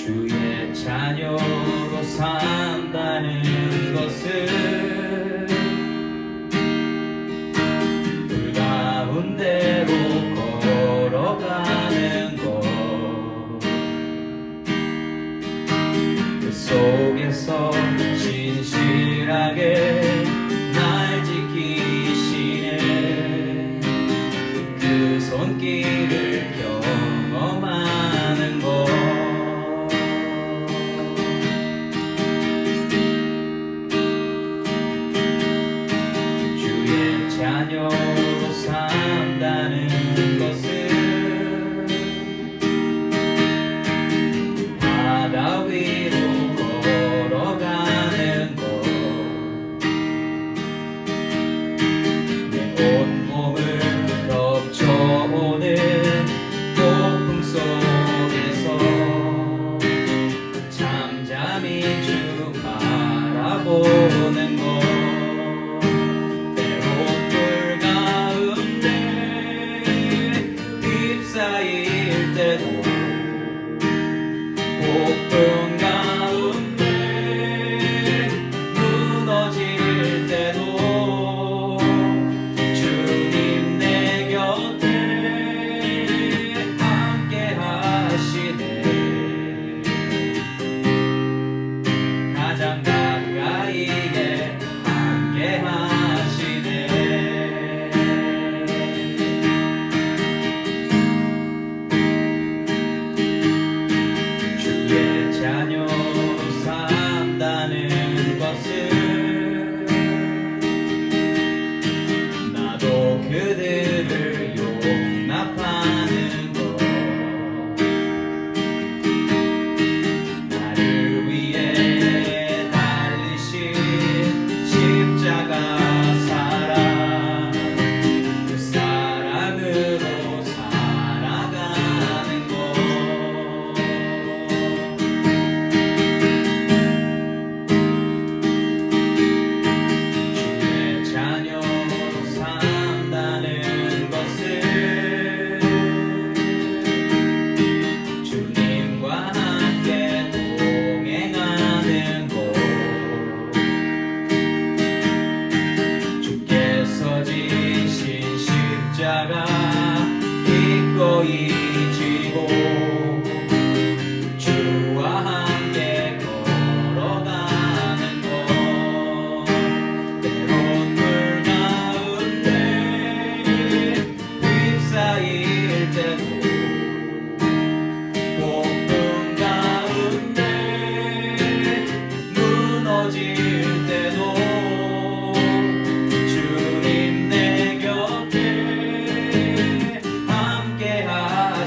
주의 자녀로 산다는 것을 그 가운데로 걸어가는 것, 그 속에서 신실하게 날 지키시는 그 손길을 경험하는 것. 주의 자녀로 산다는 것을 바다 위로 걸어가는 것, 내 온몸을 덮쳐오는 폭풍 속에서 잠잠히 쭉 바라보는 것, 때론 물 가운데 휩싸일 때도 폭풍 가운데 무너질 때도 주님 내 곁에 함께 하시네. 가장 가까이에 함께 하시네. 주의 자녀로 산다는 것을 나도 그들을 용납하는 것, 나를 위해 달리신 십자가 사랑, 그 사랑으로 살아가는 것. 주의 자녀로 산다는 것을 주님과 함께 동행하는 것, 주께서 지신 십자가 기꺼이 지고 주와 함께 걸어가는 것, 때론 물 가운데 휩싸일 때도 폭풍 가운데 무너질 때도 주님 내 곁에 함께 하시네.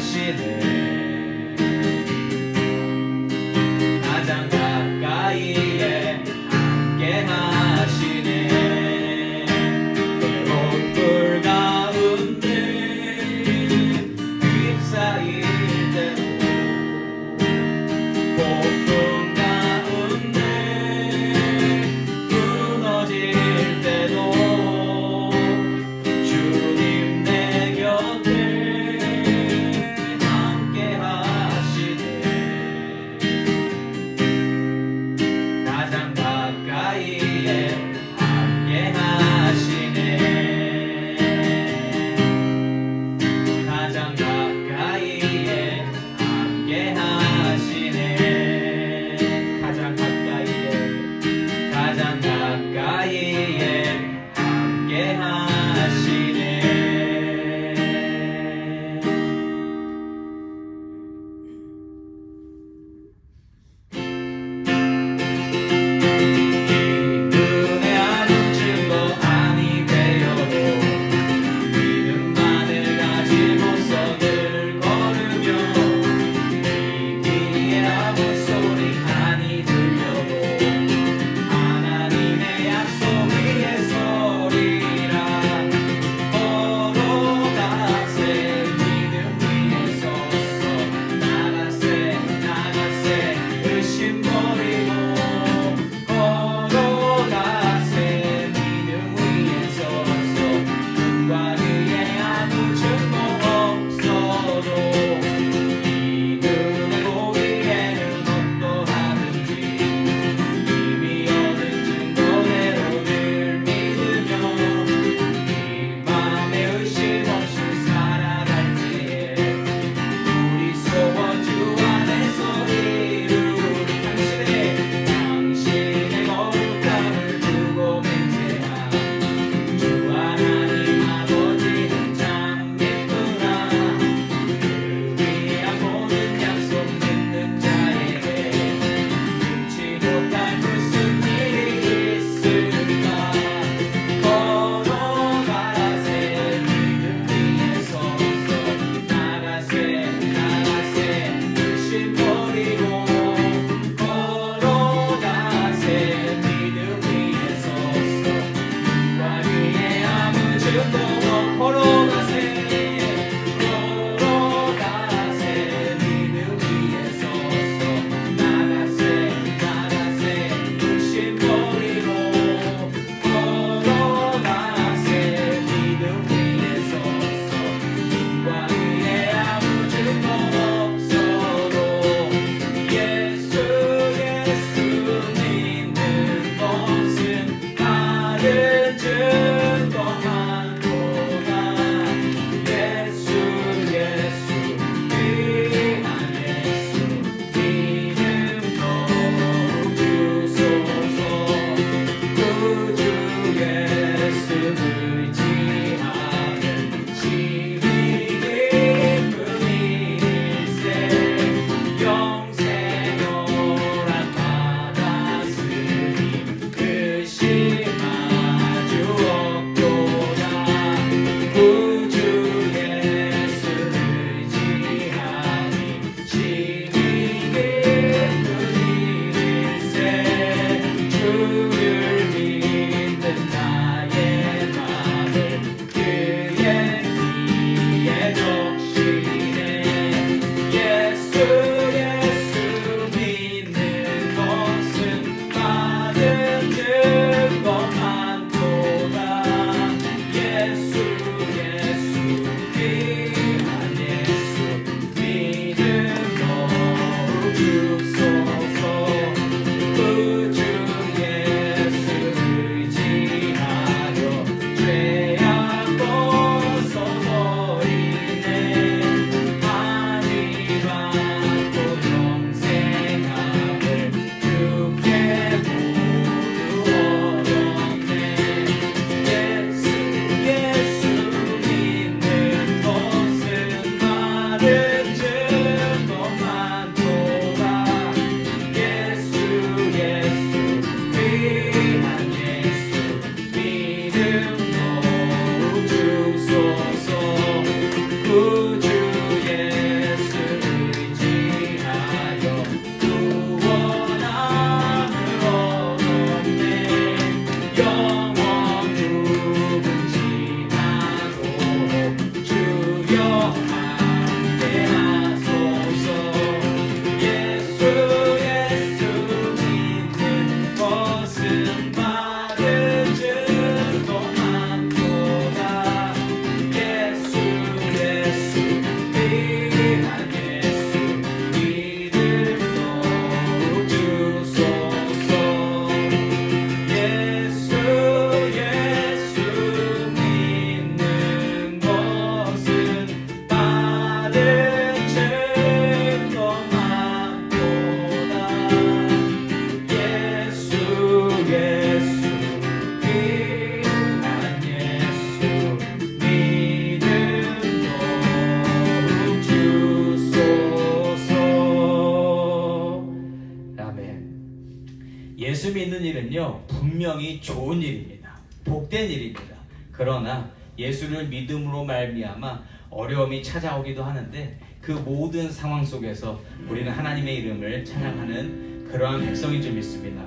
예수 믿는 일은요, 분명히 좋은 일입니다. 복된 일입니다. 그러나 예수를 믿음으로 말미암아 어려움이 찾아오기도 하는데 그 모든 상황 속에서 우리는 하나님의 이름을 찬양하는 그러한 백성인 줄 믿습니다.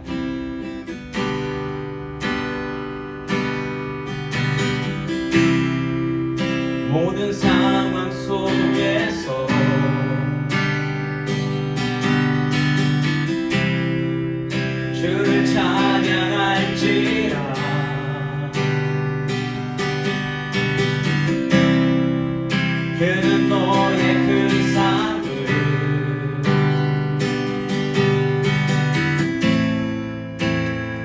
모든 상황 속에서 주를 찬양할지라. 그는 너의 그 삶을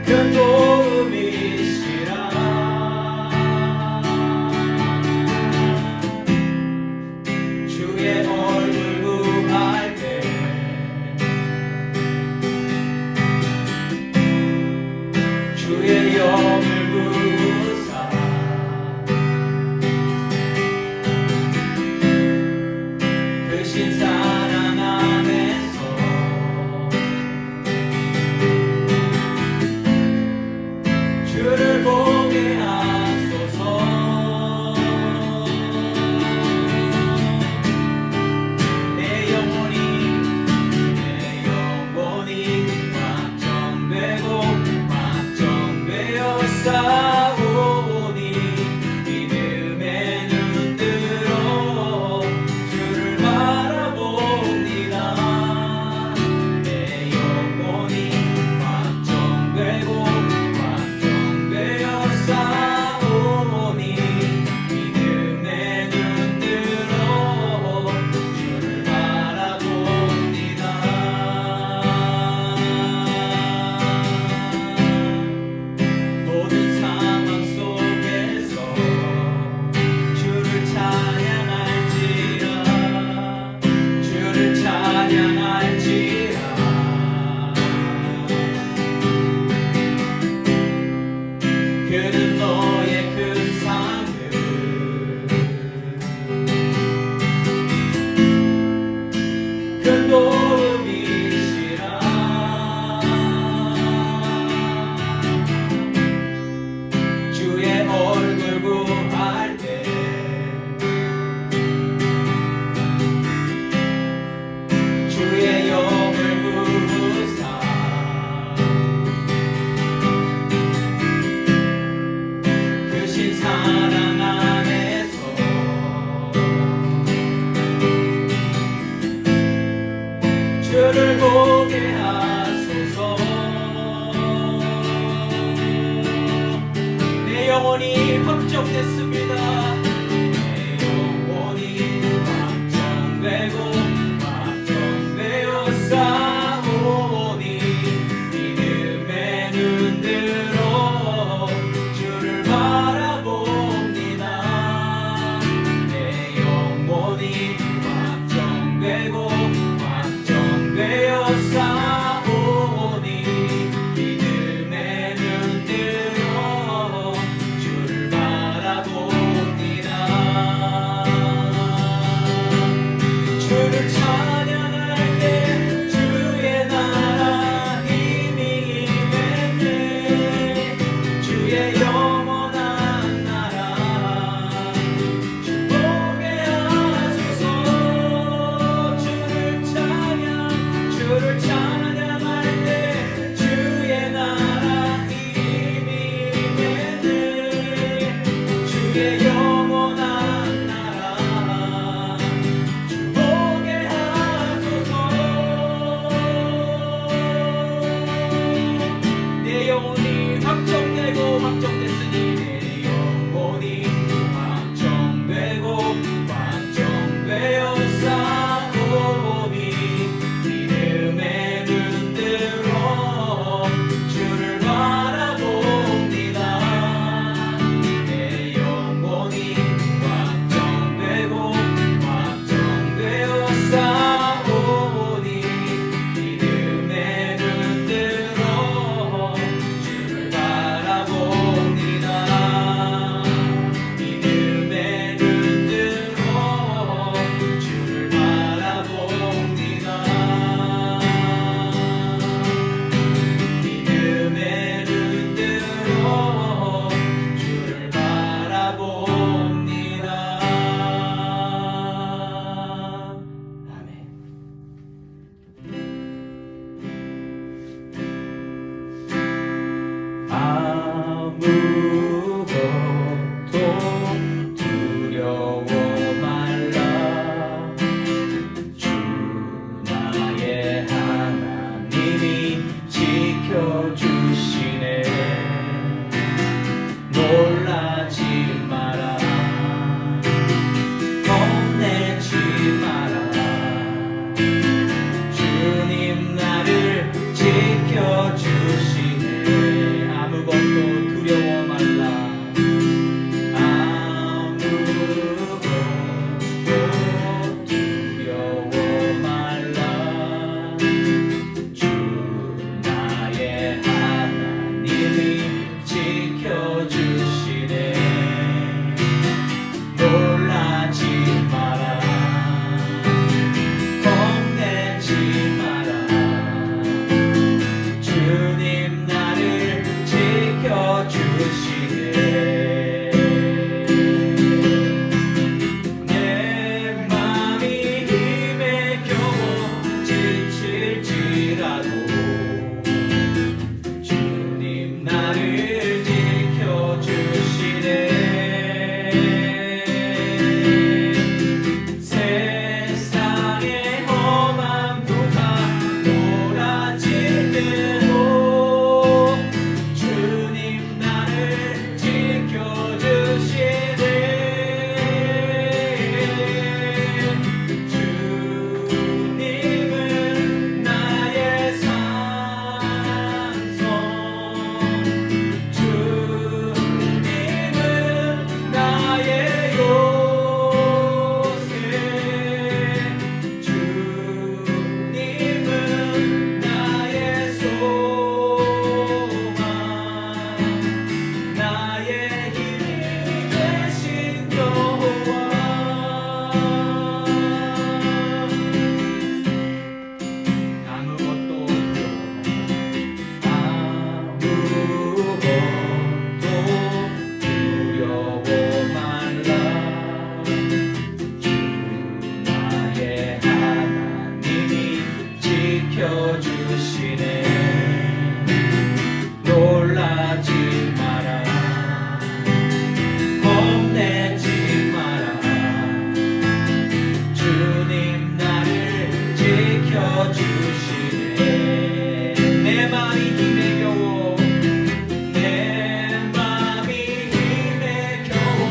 그 도움이시라. 주의 얼굴 구할 때 주의 영을 부으사 그 신사랑 안에서 주를 보게 하소서. 확정됐습니다. 내 영혼이 확정되고 확정되어 싸우니 믿음의 눈 들어 주를 바라봅니다. 내 영혼이 확정되고 확정되어 싸우니 믿음의 눈 들어 주를 바라봅니다. 주를 찬양할 때 주의 나라 힘이 임했네. 주의 영원한 나라 축복해 하소서. 주를 찬양할 때 주의 나라 힘이 임했네. 주의 영원한 나라 축복해 하소서. 내 영혼이 확정되고 확정됐으니 내 영혼이 확정되고 확정되어 싸우니 믿음의 눈 들어 주를 바라봅니다. 내 영혼이 확정되고 확정되어 싸우니 믿음의 눈 들어 주를 바라봅니다. 믿음의 눈 들어 주를 바라봅니다. 믿음의 눈 들어 주를 바라봅니다. 아멘. 아무것도 두려워 말라. 주 나의 하나님이 지켜주시네. 놀라지 마라. 겁내지 마라. 주님 나를 지켜주시네. 아무것도 두려워 말라. 아무것도 두려워 말라. 주 나의 하나님이 지켜주시네. 놀라지 마라. 겁내지 마라. 주님 나를 지켜주시네. 내 맘이 힘에 겨워 지칠지라도 주님 나를 지켜주시네. 세상의 험한 부하 놀아질 때도 주님 나를 지켜주시네. 주님은 나의 산성. 주님은 나의 요새. 주님은 나의 소망. 나의 힘이 되신 여호와. 아무것도 두려워 말라. 주 나의 하나님이 지켜주시네. 놀라지 마라. 겁내지 마라. 주님 나를 지켜주시네. 내 맘이 힘에 겨워 내 맘이 힘에 겨워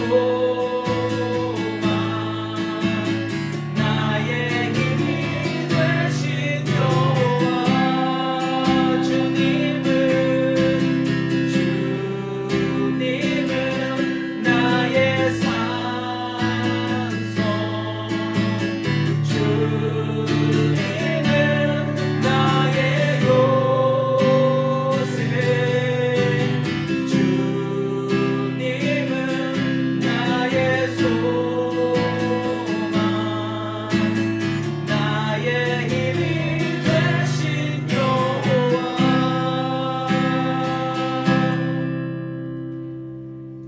소망 나의 힘이 되신 여호와 주님은 나의 산성 주님은 나의 요새 주님은 나의 소망 나의 힘이 되신 여호와.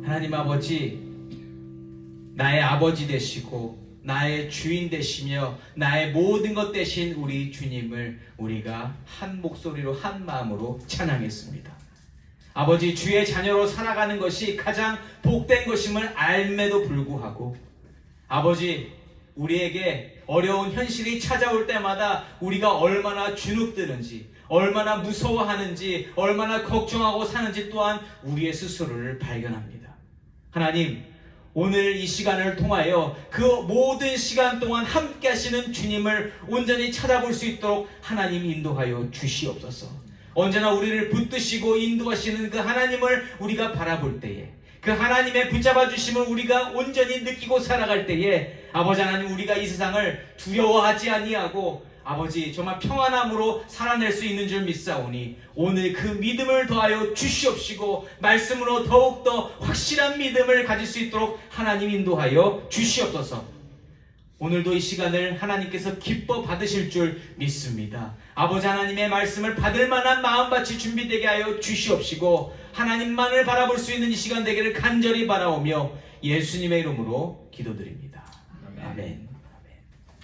하나님 아버지, 나의 아버지 되시고 나의 주인 되시며 나의 모든 것 되신 우리 주님을 우리가 한 목소리로 한 마음으로 찬양했습니다. 아버지, 주의 자녀로 살아가는 것이 가장 복된 것임을 알매도 불구하고 아버지, 우리에게 어려운 현실이 찾아올 때마다 우리가 얼마나 주눅드는지, 얼마나 무서워하는지, 얼마나 걱정하고 사는지 또한 우리의 스스로를 발견합니다. 하나님, 오늘 이 시간을 통하여 그 모든 시간 동안 함께 하시는 주님을 온전히 찾아볼 수 있도록 하나님 인도하여 주시옵소서. 언제나 우리를 붙드시고 인도하시는 그 하나님을 우리가 바라볼 때에, 그 하나님의 붙잡아 주심을 우리가 온전히 느끼고 살아갈 때에 아버지 하나님, 우리가 이 세상을 두려워하지 아니하고 아버지 정말 평안함으로 살아낼 수 있는 줄 믿사오니 오늘 그 믿음을 더하여 주시옵시고 말씀으로 더욱더 확실한 믿음을 가질 수 있도록 하나님 인도하여 주시옵소서. 오늘도 이 시간을 하나님께서 기뻐 받으실 줄 믿습니다. 아버지 하나님의 말씀을 받을 만한 마음밭이 준비되게 하여 주시옵시고 하나님만을 바라볼 수 있는 이 시간 되기를 간절히 바라오며 예수님의 이름으로 기도드립니다. 아멘.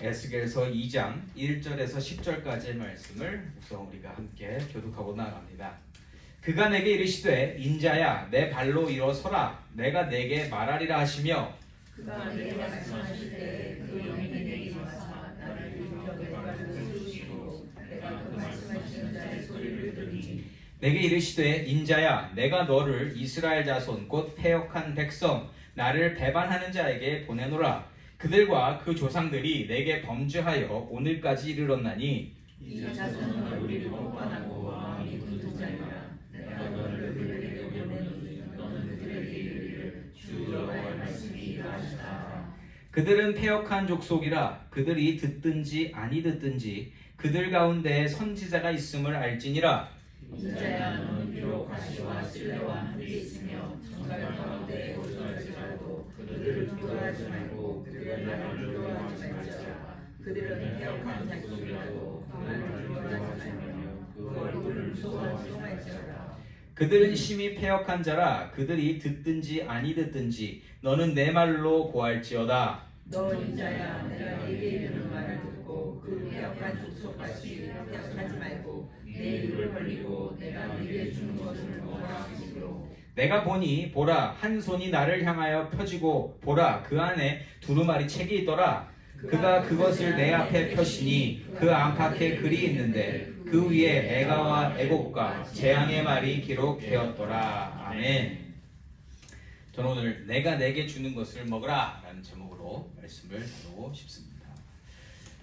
에스겔서 2장 1절에서 10절까지의 말씀을 우선 우리가 함께 교독하고 나아갑니다. 그가 내게 이르시되 인자야 내 발로 일어서라 내가 내게 말하리라 하시며 그가 내게 말씀하실 때 그 영이 내게 임하사 나를 일으켜 내 발을 세우시고 내가 그 말씀하시는 자의 소리를 들으니 내게 이르시되 인자야 내가 너를 이스라엘 자손 곧 패역한 백성 나를 배반하는 자에게 보내노라. 그들과 그 조상들이 내게 범죄하여 오늘까지 이르렀나니 이 자손은 우리를 공반하고 왕이 붙은 자니라. 내가 너를 그들에게 보내노니 너는 그들에게 이르기를 주 여호와의 말씀이 이러하시다. 그들은 패역한 족속이라. 그들이 듣든지 아니 듣든지 그들 가운데 선지자가 있음을 알지니라. 인자야 너는 비록 가시와 신뢰와 함께 있으며 정갈 가운데 거주할지라도 그들을 두려워하지 말고 그들의 나라를 두려워하지 말지어다. 그들은 패역한 족속이라도 그 말을 두려워하지 말며 그 얼굴을 무서워하지 말지어다. 그들은 심히 패역한 자라. 그들이 듣든지 아니 듣든지 너는 내 말로 고할지어다. 너 인자야 내가 네게 이르는 말을 듣고 그 패역한 족속같이 패역하지 말고 내 입을 벌리고 내가 네게 주는 것을 먹으라 하시므로 내가 보니 보라 한 손이 나를 향하여 펴지고 보라 그 안에 두루마리 책이 있더라. 그가 그것을 내 앞에 펴시니 그 안팎에 글이 있는데 그 위에 애가와 애곡과 재앙의 말이 기록되었더라. 아멘. 저는 오늘 내가 내게 주는 것을 먹으라 라는 제목으로 말씀을 나누고 싶습니다.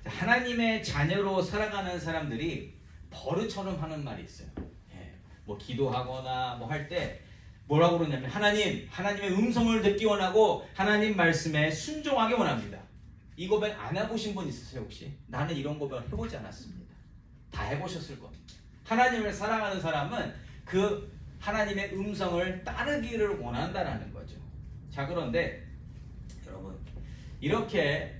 하나님의 자녀로 살아가는 사람들이 버릇처럼 하는 말이 있어요. 뭐 기도하거나 뭐 할 때 뭐라고 그러냐면 하나님의 음성을 듣기 원하고 하나님 말씀에 순종하기 원합니다. 이 고백 안 해보신 분 있으세요 혹시? 나는 이런 고백을 해보지 않았습니다. 다 해보셨을 겁니다. 하나님을 사랑하는 사람은 그 하나님의 음성을 따르기를 원한다라는 거죠. 자, 그런데 여러분 이렇게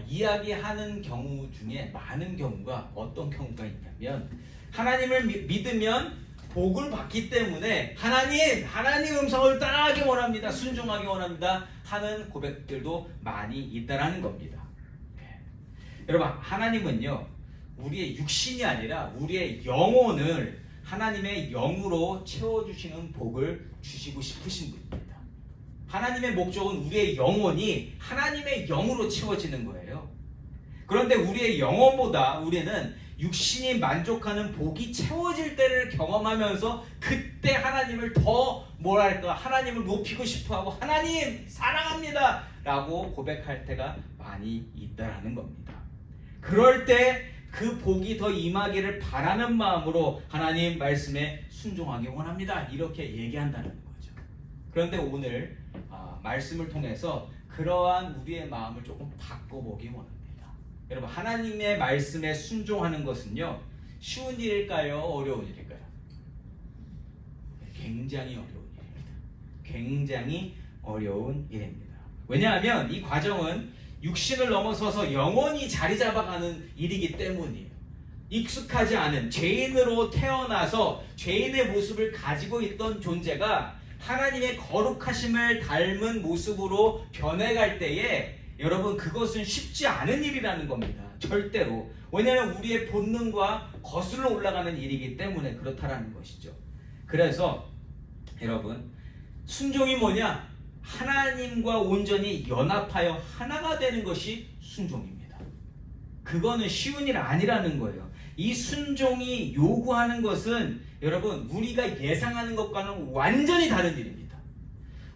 이야기하는 경우 중에 많은 경우가 어떤 경우가 있냐면 하나님을 믿으면 복을 받기 때문에 하나님 음성을 따르기 원합니다. 순종하기 원합니다. 하는 고백들도 많이 있다라는 겁니다. 여러분 하나님은요 우리의 육신이 아니라 우리의 영혼을 하나님의 영으로 채워주시는 복을 주시고 싶으신 분입니다. 하나님의 목적은 우리의 영혼이 하나님의 영으로 채워지는 거예요. 그런데 우리의 영혼보다 우리는 육신이 만족하는 복이 채워질 때를 경험하면서 그때 하나님을 더 뭐랄까 하나님을 높이고 싶어하고 하나님 사랑합니다 라고 고백할 때가 많이 있다라는 겁니다. 그럴 때 그 복이 더 임하기를 바라는 마음으로 하나님 말씀에 순종하기 원합니다 이렇게 얘기한다는 거죠. 그런데 오늘 말씀을 통해서 그러한 우리의 마음을 조금 바꿔보기 원합니다. 여러분, 하나님의 말씀에 순종하는 것은요 쉬운 일일까요? 어려운 일일까요? 굉장히 어려운 일입니다. 굉장히 어려운 일입니다. 왜냐하면 이 과정은 육신을 넘어서서 영원히 자리 잡아가는 일이기 때문이에요. 익숙하지 않은 죄인으로 태어나서 죄인의 모습을 가지고 있던 존재가 하나님의 거룩하심을 닮은 모습으로 변해갈 때에 여러분 그것은 쉽지 않은 일이라는 겁니다. 절대로. 왜냐하면 우리의 본능과 거슬러 올라가는 일이기 때문에 그렇다라는 것이죠. 그래서 여러분 순종이 뭐냐? 하나님과 온전히 연합하여 하나가 되는 것이 순종입니다. 그거는 쉬운 일 아니라는 거예요. 이 순종이 요구하는 것은 여러분 우리가 예상하는 것과는 완전히 다른 일입니다.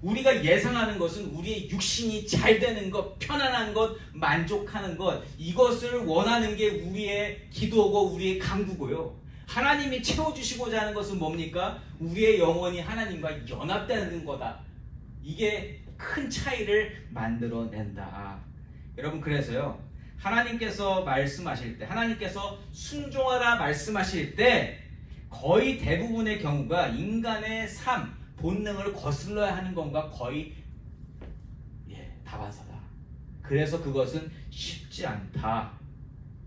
우리가 예상하는 것은 우리의 육신이 잘 되는 것, 편안한 것, 만족하는 것, 이것을 원하는 게 우리의 기도고 우리의 간구고요. 하나님이 채워주시고자 하는 것은 뭡니까? 우리의 영혼이 하나님과 연합되는 거다. 이게 큰 차이를 만들어낸다. 여러분 그래서요 하나님께서 말씀하실 때 하나님께서 순종하라 말씀하실 때 거의 대부분의 경우가 인간의 삶, 본능을 거슬러야 하는 것과 거의 다반사다. 그래서 그것은 쉽지 않다.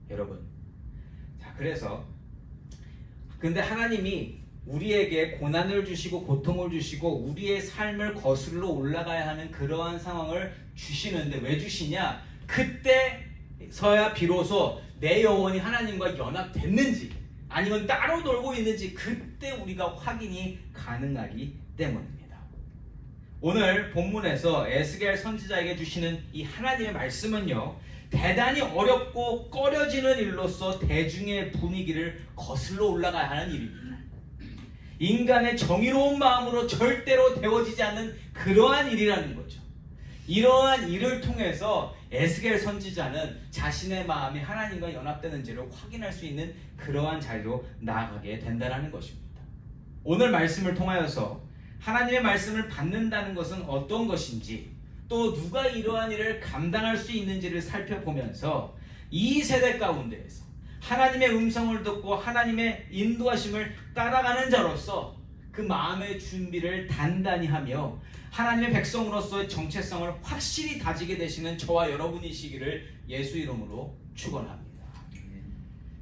여러분 자 그래서 근데 하나님이 우리에게 고난을 주시고 고통을 주시고 우리의 삶을 거슬러 올라가야 하는 그러한 상황을 주시는데 왜 주시냐? 그때서야 비로소 내 영혼이 하나님과 연합됐는지 아니면 따로 놀고 있는지 그때 우리가 확인이 가능하기 때문입니다. 오늘 본문에서 에스겔 선지자에게 주시는 이 하나님의 말씀은요 대단히 어렵고 꺼려지는 일로서 대중의 분위기를 거슬러 올라가야 하는 일입니다. 인간의 정의로운 마음으로 절대로 되어지지 않는 그러한 일이라는 거죠. 이러한 일을 통해서 에스겔 선지자는 자신의 마음이 하나님과 연합되는지를 확인할 수 있는 그러한 자리로 나아가게 된다는 것입니다. 오늘 말씀을 통하여서 하나님의 말씀을 받는다는 것은 어떤 것인지 또 누가 이러한 일을 감당할 수 있는지를 살펴보면서 이 세대 가운데에서 하나님의 음성을 듣고 하나님의 인도하심을 따라가는 자로서 그 마음의 준비를 단단히 하며 하나님의 백성으로서의 정체성을 확실히 다지게 되시는 저와 여러분이시기를 예수 이름으로 축원합니다.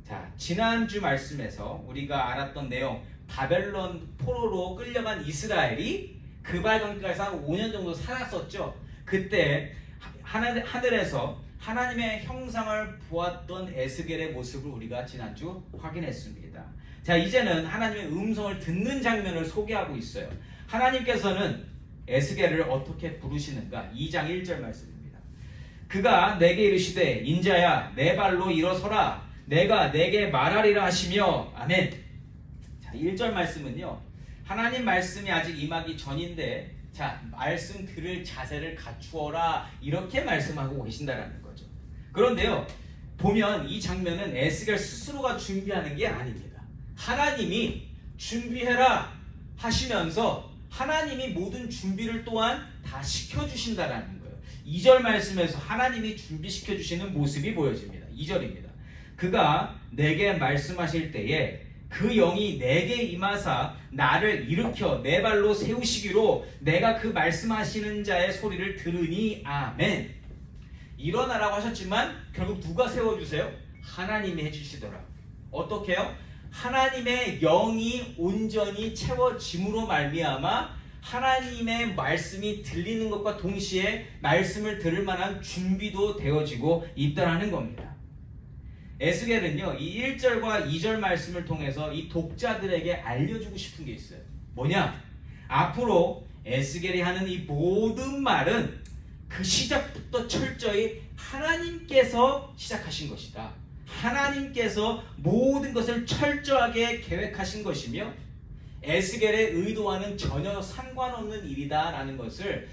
자, 지난주 말씀에서 우리가 알았던 내용, 바벨론 포로로 끌려간 이스라엘이 그발강가에서 한 5년 정도 살았었죠. 그때 하늘에서 하나님의 형상을 보았던 에스겔의 모습을 우리가 지난주 확인했습니다. 자, 이제는 하나님의 음성을 듣는 장면을 소개하고 있어요. 하나님께서는 에스겔을 어떻게 부르시는가? 2장 1절 말씀입니다. 그가 내게 이르시되 인자야 내 발로 일어서라 내가 내게 말하리라 하시며 아멘. 자, 1절 말씀은요 하나님 말씀이 아직 임하기 전인데 자, 말씀 들을 자세를 갖추어라 이렇게 말씀하고 계신다라는 거죠. 그런데요 보면 이 장면은 에스겔 스스로가 준비하는 게 아닙니다. 하나님이 준비해라 하시면서 하나님이 모든 준비를 또한 다 시켜주신다라는 거예요. 2절 말씀에서 하나님이 준비시켜 주시는 모습이 보여집니다. 2절입니다. 그가 내게 말씀하실 때에 그 영이 내게 임하사 나를 일으켜 내 발로 세우시기로 내가 그 말씀하시는 자의 소리를 들으니 아멘. 일어나라고 하셨지만 결국 누가 세워주세요? 하나님이 해주시더라. 어떻게요? 하나님의 영이 온전히 채워짐으로 말미암아 하나님의 말씀이 들리는 것과 동시에 말씀을 들을 만한 준비도 되어지고 있다는 겁니다. 에스겔은요 이 1절과 2절 말씀을 통해서 이 독자들에게 알려주고 싶은 게 있어요. 뭐냐? 앞으로 에스겔이 하는 이 모든 말은 그 시작부터 철저히 하나님께서 시작하신 것이다. 하나님께서 모든 것을 철저하게 계획하신 것이며 에스겔의 의도와는 전혀 상관없는 일이다라는 것을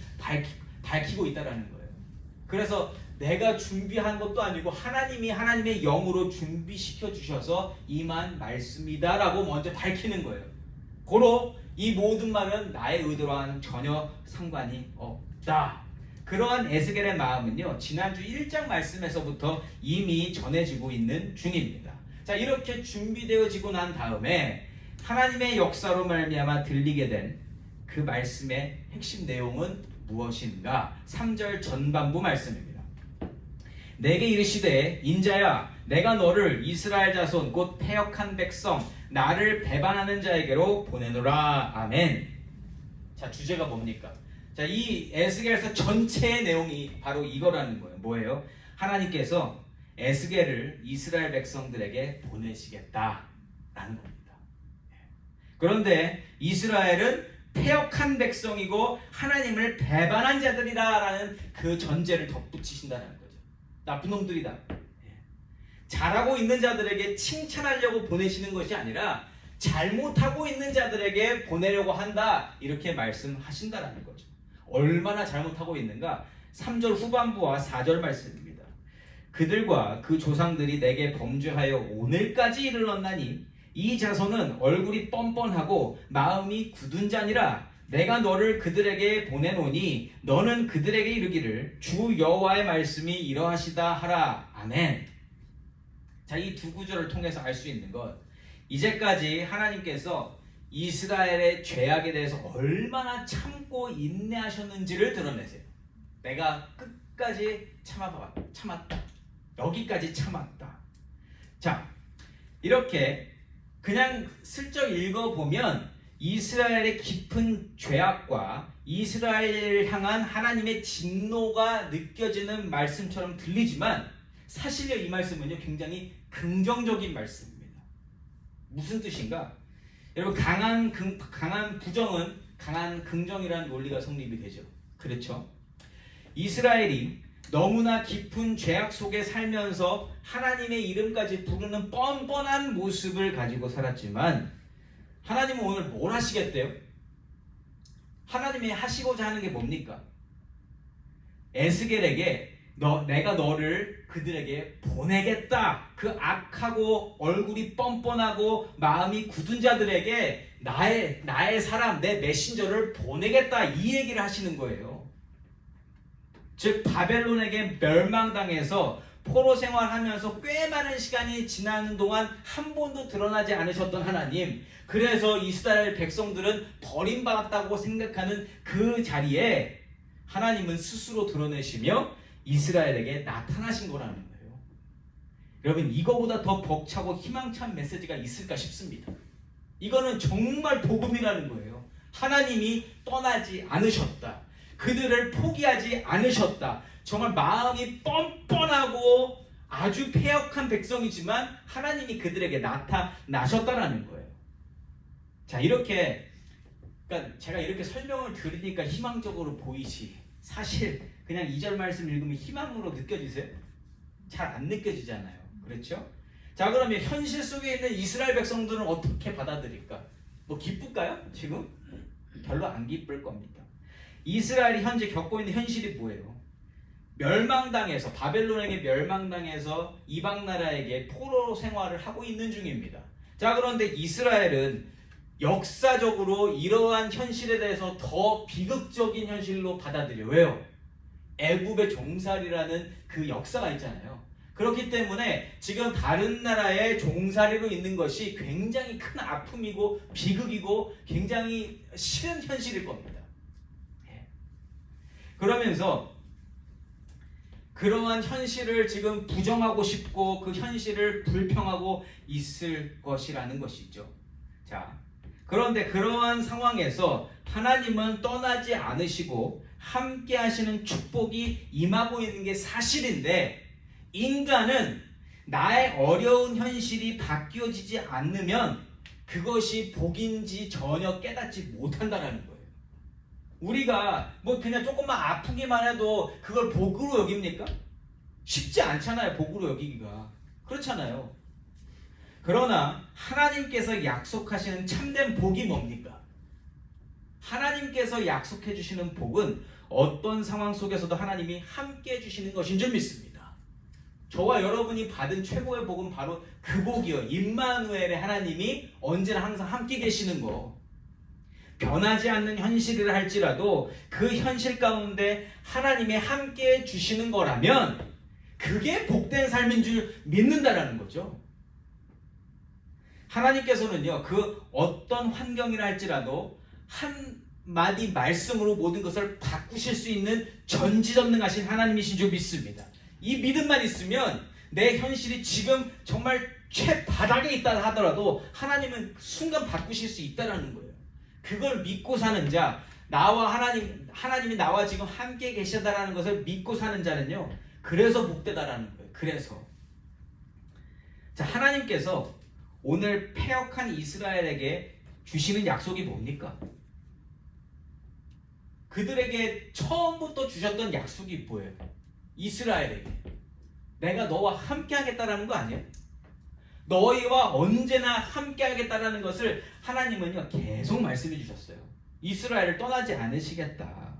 밝히고 있다라는 거예요. 그래서 내가 준비한 것도 아니고 하나님이 하나님의 영으로 준비시켜 주셔서 임한 말씀이다라고 먼저 밝히는 거예요. 고로 이 모든 말은 나의 의도와는 전혀 상관이 없다. 그러한 에스겔의 마음은요, 지난주 1장 말씀에서부터 이미 전해지고 있는 중입니다. 자, 이렇게 준비되어지고 난 다음에 하나님의 역사로 말미암아 들리게 된 그 말씀의 핵심 내용은 무엇인가? 3절 전반부 말씀입니다. 내게 이르시되 인자야 내가 너를 이스라엘 자손 곧 패역한 백성 나를 배반하는 자에게로 보내노라. 아멘. 자, 주제가 뭡니까? 자, 이 에스겔서 전체의 내용이 바로 이거라는 거예요. 뭐예요? 하나님께서 에스겔을 이스라엘 백성들에게 보내시겠다라는 겁니다. 그런데 이스라엘은 패역한 백성이고 하나님을 배반한 자들이다라는 그 전제를 덧붙이신다는 거죠. 나쁜 놈들이다. 잘하고 있는 자들에게 칭찬하려고 보내시는 것이 아니라 잘못하고 있는 자들에게 보내려고 한다, 이렇게 말씀하신다라는 거죠. 얼마나 잘못하고 있는가? 3절 후반부와 4절 말씀입니다. 그들과 그 조상들이 내게 범죄하여 오늘까지 이르렀나니 이 자손은 얼굴이 뻔뻔하고 마음이 굳은 자니라. 내가 너를 그들에게 보내노니 너는 그들에게 이르기를 주 여호와의 말씀이 이러하시다 하라. 아멘. 자, 이 두 구절을 통해서 알 수 있는 것, 이제까지 하나님께서 이스라엘의 죄악에 대해서 얼마나 참고 인내하셨는지를 드러내세요. 내가 끝까지 참았다. 여기까지 참았다. 자, 이렇게 그냥 슬쩍 읽어보면 이스라엘의 깊은 죄악과 이스라엘을 향한 하나님의 진노가 느껴지는 말씀처럼 들리지만 사실요, 이 말씀은요 굉장히 긍정적인 말씀입니다. 무슨 뜻인가? 여러분, 강한 부정은 강한 긍정이라는 논리가 성립이 되죠. 그렇죠? 이스라엘이 너무나 깊은 죄악 속에 살면서 하나님의 이름까지 부르는 뻔뻔한 모습을 가지고 살았지만 하나님은 오늘 뭘 하시겠대요? 하나님이 하시고자 하는 게 뭡니까? 에스겔에게 내가 너를 그들에게 보내겠다. 그 악하고 얼굴이 뻔뻔하고 마음이 굳은 자들에게 나의 사람, 내 메신저를 보내겠다, 이 얘기를 하시는 거예요. 즉 바벨론에게 멸망당해서 포로 생활하면서 꽤 많은 시간이 지나는 동안 한 번도 드러나지 않으셨던 하나님, 그래서 이스라엘 백성들은 버림받았다고 생각하는 그 자리에 하나님은 스스로 드러내시며 이스라엘에게 나타나신 거라는 거예요. 여러분, 이거보다 더 벅차고 희망찬 메시지가 있을까 싶습니다. 이거는 정말 복음이라는 거예요. 하나님이 떠나지 않으셨다. 그들을 포기하지 않으셨다. 정말 마음이 뻔뻔하고 아주 패역한 백성이지만 하나님이 그들에게 나타나셨다라는 거예요. 자, 이렇게 그러니까 제가 이렇게 설명을 들으니까 희망적으로 보이지, 사실 그냥 2절 말씀 읽으면 희망으로 느껴지세요? 잘 안 느껴지잖아요. 그렇죠? 자, 그러면 현실 속에 있는 이스라엘 백성들은 어떻게 받아들일까? 뭐 기쁠까요? 지금? 별로 안 기쁠 겁니다. 이스라엘이 현재 겪고 있는 현실이 뭐예요? 멸망당해서, 바벨론에게 멸망당해서 이방 나라에게 포로 생활을 하고 있는 중입니다. 자, 그런데 이스라엘은 역사적으로 이러한 현실에 대해서 더 비극적인 현실로 받아들여요. 왜요? 애굽의 종살이라는 그 역사가 있잖아요. 그렇기 때문에 지금 다른 나라의 종살이로 있는 것이 굉장히 큰 아픔이고 비극이고 굉장히 싫은 현실일 겁니다. 그러면서 그러한 현실을 지금 부정하고 싶고 그 현실을 불평하고 있을 것이라는 것이죠. 자, 그런데 그러한 상황에서 하나님은 떠나지 않으시고 함께 하시는 축복이 임하고 있는 게 사실인데, 인간은 나의 어려운 현실이 바뀌어지지 않으면 그것이 복인지 전혀 깨닫지 못한다는 거예요. 우리가 뭐 그냥 조금만 아프기만 해도 그걸 복으로 여깁니까? 쉽지 않잖아요, 복으로 여기기가. 그렇잖아요. 그러나 하나님께서 약속하시는 참된 복이 뭡니까? 하나님께서 약속해 주시는 복은 어떤 상황 속에서도 하나님이 함께 해주시는 것인 줄 믿습니다. 저와 여러분이 받은 최고의 복은 바로 그 복이요. 임마누엘의 하나님이 언제나 항상 함께 계시는 거. 변하지 않는 현실이라 할지라도 그 현실 가운데 하나님이 함께 해주시는 거라면 그게 복된 삶인 줄 믿는다라는 거죠. 하나님께서는요, 그 어떤 환경이라 할지라도 한마디 말씀으로 모든 것을 바꾸실 수 있는 전지전능하신 하나님이신 줄 믿습니다. 이 믿음만 있으면 내 현실이 지금 정말 최바닥에 있다 하더라도 하나님은 순간 바꾸실 수 있다는 거예요. 그걸 믿고 사는 자, 나와 하나님이 나와 지금 함께 계시다라는 것을 믿고 사는 자는요, 그래서 복되다라는 거예요. 그래서 자, 하나님께서 오늘 패역한 이스라엘에게 주시는 약속이 뭡니까? 그들에게 처음부터 주셨던 약속이 뭐예요? 이스라엘에게 내가 너와 함께 하겠다라는 거 아니에요? 너희와 언제나 함께 하겠다라는 것을 하나님은요 계속 말씀해 주셨어요. 이스라엘을 떠나지 않으시겠다.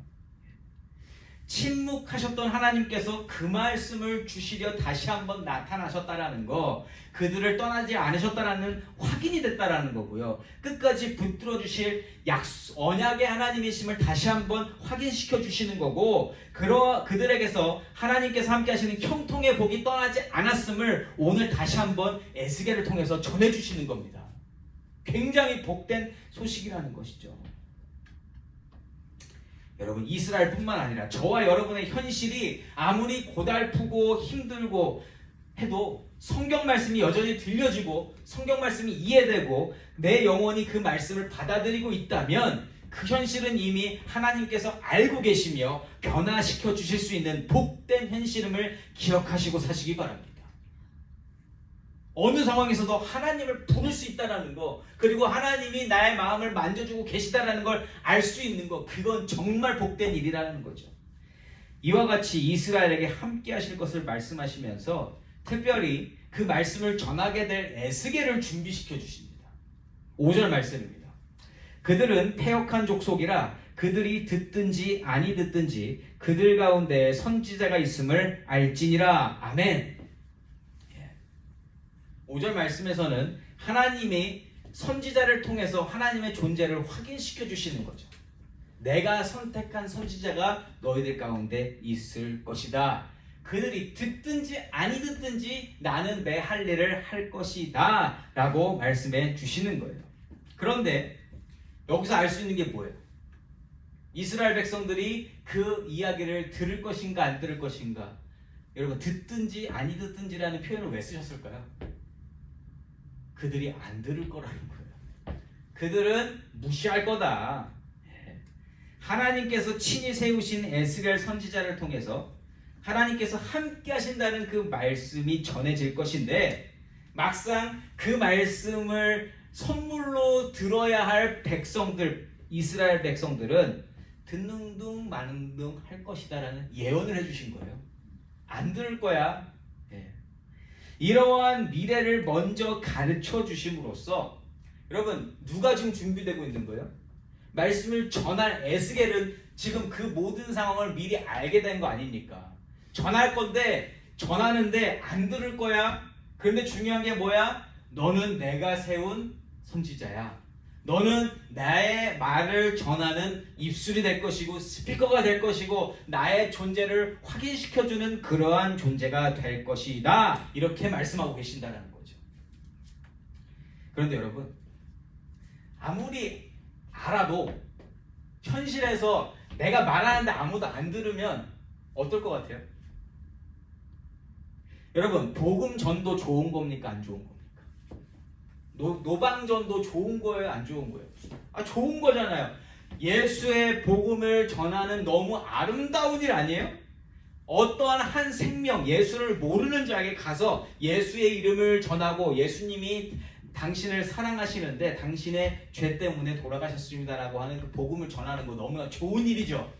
침묵하셨던 하나님께서 그 말씀을 주시려 다시 한번 나타나셨다라는 거, 그들을 떠나지 않으셨다라는 확인이 됐다라는 거고요. 끝까지 붙들어 주실 언약의 하나님이심을 다시 한번 확인시켜 주시는 거고, 그들에게서 하나님께서 함께 하시는 형통의 복이 떠나지 않았음을 오늘 다시 한번 에스겔을 통해서 전해 주시는 겁니다. 굉장히 복된 소식이라는 것이죠. 여러분, 이스라엘뿐만 아니라 저와 여러분의 현실이 아무리 고달프고 힘들고 해도 성경 말씀이 여전히 들려지고 성경 말씀이 이해되고 내 영혼이 그 말씀을 받아들이고 있다면 그 현실은 이미 하나님께서 알고 계시며 변화시켜 주실 수 있는 복된 현실임을 기억하시고 사시기 바랍니다. 어느 상황에서도 하나님을 부를 수 있다는 거, 그리고 하나님이 나의 마음을 만져주고 계시다는 걸 알 수 있는 거, 그건 정말 복된 일이라는 거죠. 이와 같이 이스라엘에게 함께 하실 것을 말씀하시면서 특별히 그 말씀을 전하게 될 에스겔을 준비시켜 주십니다. 5절 말씀입니다. 그들은 패역한 족속이라 그들이 듣든지 아니 듣든지 그들 가운데 선지자가 있음을 알지니라. 아멘. 5절 말씀에서는 하나님이 선지자를 통해서 하나님의 존재를 확인시켜 주시는 거죠. 내가 선택한 선지자가 너희들 가운데 있을 것이다. 그들이 듣든지 아니 듣든지 나는 내 할 일을 할 것이다 라고 말씀해 주시는 거예요. 그런데 여기서 알 수 있는 게 뭐예요? 이스라엘 백성들이 그 이야기를 들을 것인가 안 들을 것인가. 여러분, 듣든지 아니 듣든지라는 표현을 왜 쓰셨을까요? 그들이 안 들을 거라는 거예요. 그들은 무시할 거다. 하나님께서 친히 세우신 에스겔 선지자를 통해서 하나님께서 함께 하신다는 그 말씀이 전해질 것인데, 막상 그 말씀을 선물로 들어야 할 백성들, 이스라엘 백성들은 듣는 둥 마는 둥 할 것이다라는 예언을 해주신 거예요. 안 들을 거야. 이러한 미래를 먼저 가르쳐 주심으로써 여러분, 누가 지금 준비되고 있는 거예요? 말씀을 전할 에스겔은 지금 그 모든 상황을 미리 알게 된 거 아닙니까? 전할 건데 전하는데 안 들을 거야. 그런데 중요한 게 뭐야? 너는 내가 세운 선지자야. 너는 나의 말을 전하는 입술이 될 것이고 스피커가 될 것이고 나의 존재를 확인시켜주는 그러한 존재가 될 것이다. 이렇게 말씀하고 계신다는 거죠. 그런데 여러분, 아무리 알아도 현실에서 내가 말하는데 아무도 안 들으면 어떨 것 같아요? 여러분, 복음 전도 좋은 겁니까? 안 좋은 겁니까? 노방전도 좋은 거예요? 안 좋은 거예요? 좋은 거잖아요. 예수의 복음을 전하는 너무 아름다운 일 아니에요? 어떠한 한 생명, 예수를 모르는 자에게 가서 예수의 이름을 전하고 예수님이 당신을 사랑하시는데 당신의 죄 때문에 돌아가셨습니다라고 하는 그 복음을 전하는 거 너무나 좋은 일이죠.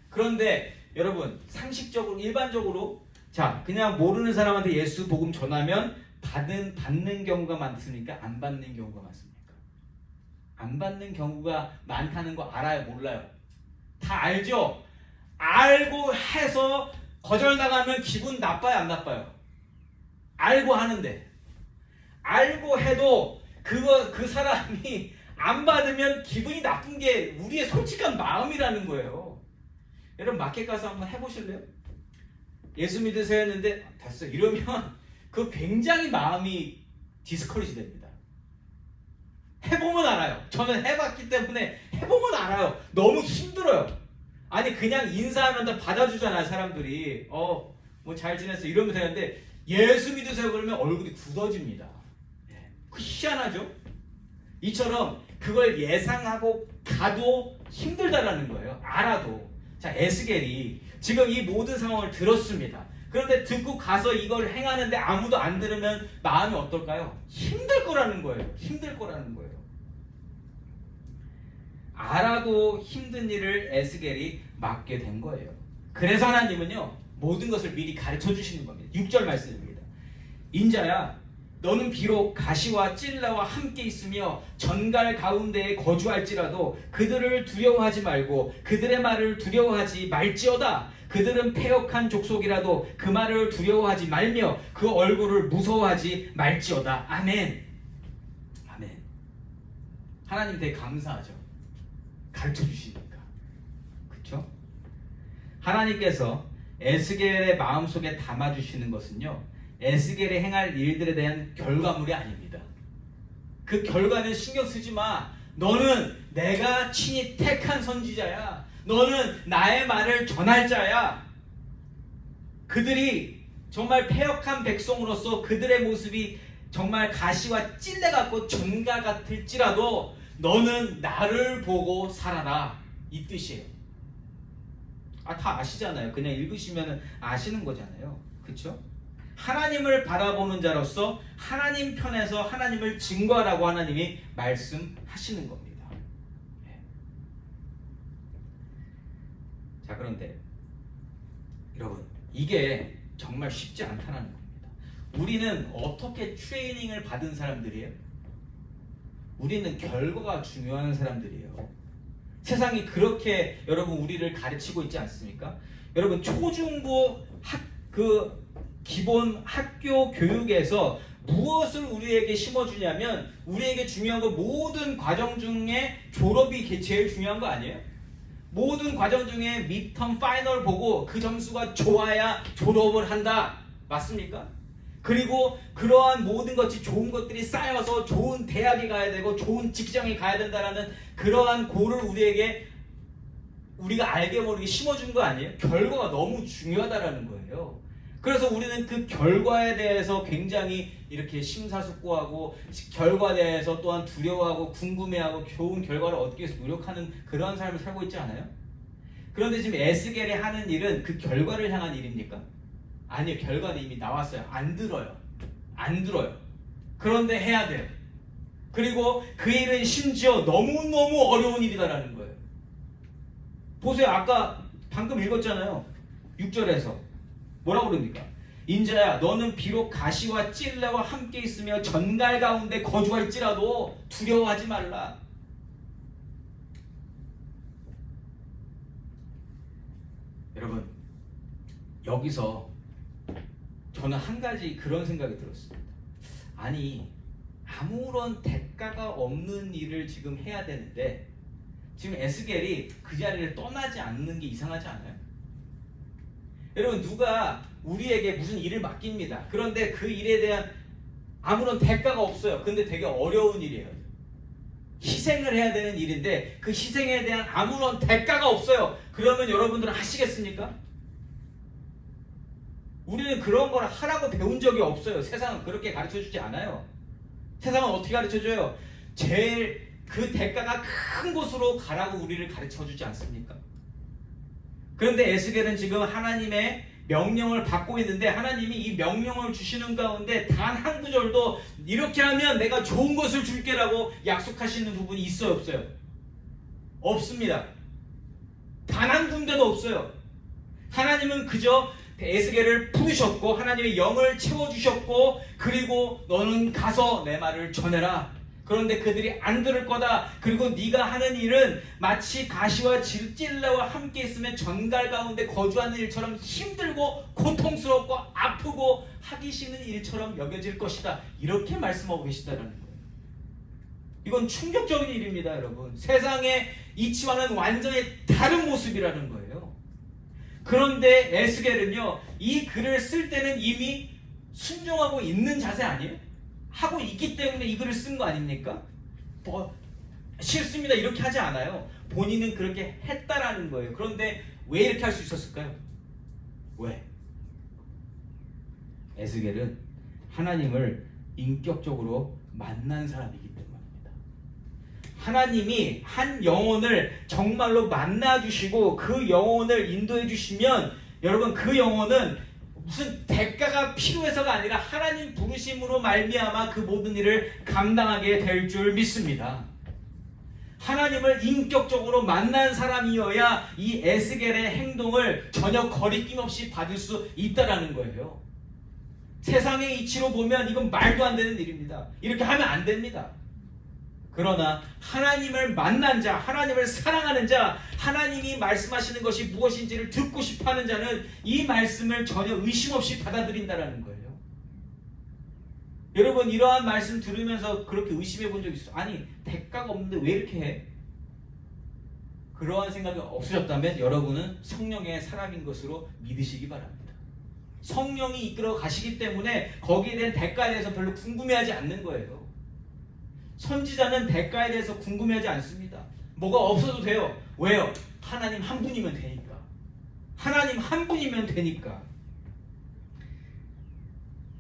그런데 여러분, 상식적으로 일반적으로 자, 그냥 모르는 사람한테 예수 복음 전하면 받는 경우가 많습니까? 안 받는 경우가 많습니까? 안 받는 경우가 많다는 거 알아요? 몰라요? 다 알죠? 알고 해서 거절당하면 기분 나빠요? 안 나빠요? 알고 하는데, 알고 해도 그 사람이 안 받으면 기분이 나쁜 게 우리의 솔직한 마음이라는 거예요. 여러분 마켓 가서 한번 해보실래요? 예수 믿으세요 했는데 됐어 이러면 그 굉장히 마음이 디스커리지 됩니다. 해보면 알아요. 저는 해봤기 때문에 해보면 알아요. 너무 힘들어요. 아니 그냥 인사하면 다 받아주잖아요. 사람들이 뭐 잘 지냈어 이러면 되는데 예수 믿으세요 그러면 얼굴이 굳어집니다. 희한하죠? 이처럼 그걸 예상하고 가도 힘들다라는 거예요. 알아도. 자, 에스겔이 지금 이 모든 상황을 들었습니다. 그런데 듣고 가서 이걸 행하는데 아무도 안 들으면 마음이 어떨까요? 힘들 거라는 거예요. 힘들 거라는 거예요. 알아도 힘든 일을 에스겔이 맡게 된 거예요. 그래서 하나님은요 모든 것을 미리 가르쳐 주시는 겁니다. 6절 말씀입니다. 인자야 너는 비록 가시와 찔레와 함께 있으며 전갈 가운데에 거주할지라도 그들을 두려워하지 말고 그들의 말을 두려워하지 말지어다. 그들은 패역한 족속이라도 그 말을 두려워하지 말며 그 얼굴을 무서워하지 말지어다. 아멘. 아멘. 하나님 되게 감사하죠. 가르쳐 주시니까. 그렇죠? 하나님께서 에스겔의 마음속에 담아주시는 것은요 에스겔이 행할 일들에 대한 결과물이 아닙니다. 그 결과는 신경 쓰지 마. 너는 내가 친히 택한 선지자야. 너는 나의 말을 전할 자야. 그들이 정말 패역한 백성으로서 그들의 모습이 정말 가시와 찔레 같고 전가 같을지라도 너는 나를 보고 살아라. 이 뜻이에요. 다 아시잖아요. 그냥 읽으시면 아시는 거잖아요. 그렇죠? 하나님을 바라보는 자로서 하나님 편에서 하나님을 증거하라고 하나님이 말씀하시는 겁니다. 자, 그런데 여러분 이게 정말 쉽지 않다는 겁니다. 우리는 어떻게 트레이닝을 받은 사람들이에요? 우리는 결과가 중요한 사람들이에요. 세상이 그렇게 여러분 우리를 가르치고 있지 않습니까? 여러분 초중고 기본 학교 교육에서 무엇을 우리에게 심어주냐면 우리에게 중요한 거 모든 과정 중에 졸업이 제일 중요한 거 아니에요? 모든 과정 중에 미텀 파이널 보고 그 점수가 좋아야 졸업을 한다. 맞습니까? 그리고 그러한 모든 것이 좋은 것들이 쌓여서 좋은 대학에 가야 되고 좋은 직장에 가야 된다라는 그러한 고를 우리가 알게 모르게 심어준 거 아니에요? 결과가 너무 중요하다라는 거예요. 그래서 우리는 그 결과에 대해서 굉장히 이렇게 심사숙고하고 결과에 대해서 또한 두려워하고 궁금해하고 좋은 결과를 얻기 위해서 노력하는 그러한 삶을 살고 있지 않아요? 그런데 지금 에스겔이 하는 일은 그 결과를 향한 일입니까? 아니요. 결과는 이미 나왔어요. 안 들어요. 그런데 해야 돼요. 그리고 그 일은 심지어 너무너무 어려운 일이다라는 거예요. 보세요. 아까 방금 읽었잖아요. 6절에서 뭐라고 그럽니까? 인자야 너는 비록 가시와 찔레와 함께 있으며 전갈 가운데 거주할지라도 두려워하지 말라. 여러분 여기서 저는 한 가지 그런 생각이 들었습니다. 아니 아무런 대가가 없는 일을 지금 해야 되는데 지금 에스겔이 그 자리를 떠나지 않는 게 이상하지 않아요? 여러분 누가 우리에게 무슨 일을 맡깁니다. 그런데 그 일에 대한 아무런 대가가 없어요. 근데 되게 어려운 일이에요. 희생을 해야 되는 일인데 그 희생에 대한 아무런 대가가 없어요. 그러면 여러분들은 하시겠습니까? 우리는 그런 걸 하라고 배운 적이 없어요. 세상은 그렇게 가르쳐주지 않아요. 세상은 어떻게 가르쳐줘요? 제일 그 대가가 큰 곳으로 가라고 우리를 가르쳐주지 않습니까? 그런데 에스겔은 지금 하나님의 명령을 받고 있는데 하나님이 이 명령을 주시는 가운데 단 한 구절도 이렇게 하면 내가 좋은 것을 줄게라고 약속하시는 부분이 있어요? 없어요? 없습니다. 단 한 군데도 없어요. 하나님은 그저 에스겔을 부르셨고 하나님의 영을 채워주셨고 그리고 너는 가서 내 말을 전해라. 그런데 그들이 안 들을 거다. 그리고 네가 하는 일은 마치 가시와 질질라와 함께 있으면 전갈 가운데 거주하는 일처럼 힘들고 고통스럽고 아프고 하기 싫은 일처럼 여겨질 것이다. 이렇게 말씀하고 계시다는 거예요. 이건 충격적인 일입니다, 여러분. 세상의 이치와는 완전히 다른 모습이라는 거예요. 그런데 에스겔은요, 이 글을 쓸 때는 이미 순종하고 있는 자세 아니에요? 하고 있기 때문에 이 글을 쓴 거 아닙니까? 싫습니다 이렇게 하지 않아요. 본인은 그렇게 했다라는 거예요. 그런데 왜 이렇게 할 수 있었을까요? 왜? 에스겔은 하나님을 인격적으로 만난 사람이기 때문입니다. 하나님이 한 영혼을 정말로 만나주시고 그 영혼을 인도해 주시면 여러분 그 영혼은 무슨 대가가 필요해서가 아니라 하나님 부르심으로 말미암아 그 모든 일을 감당하게 될 줄 믿습니다. 하나님을 인격적으로 만난 사람이어야 이 에스겔의 행동을 전혀 거리낌 없이 받을 수 있다라는 거예요. 세상의 이치로 보면 이건 말도 안 되는 일입니다. 이렇게 하면 안 됩니다. 그러나 하나님을 만난 자, 하나님을 사랑하는 자, 하나님이 말씀하시는 것이 무엇인지를 듣고 싶어하는 자는 이 말씀을 전혀 의심 없이 받아들인다는 거예요. 여러분 이러한 말씀 들으면서 그렇게 의심해 본 적 있어요? 아니 대가가 없는데 왜 이렇게 해? 그러한 생각이 없으셨다면 여러분은 성령의 사람인 것으로 믿으시기 바랍니다. 성령이 이끌어 가시기 때문에 거기에 대한 대가에 대해서 별로 궁금해하지 않는 거예요. 선지자는 대가에 대해서 궁금해하지 않습니다. 뭐가 없어도 돼요. 왜요? 하나님 한 분이면 되니까. 하나님 한 분이면 되니까.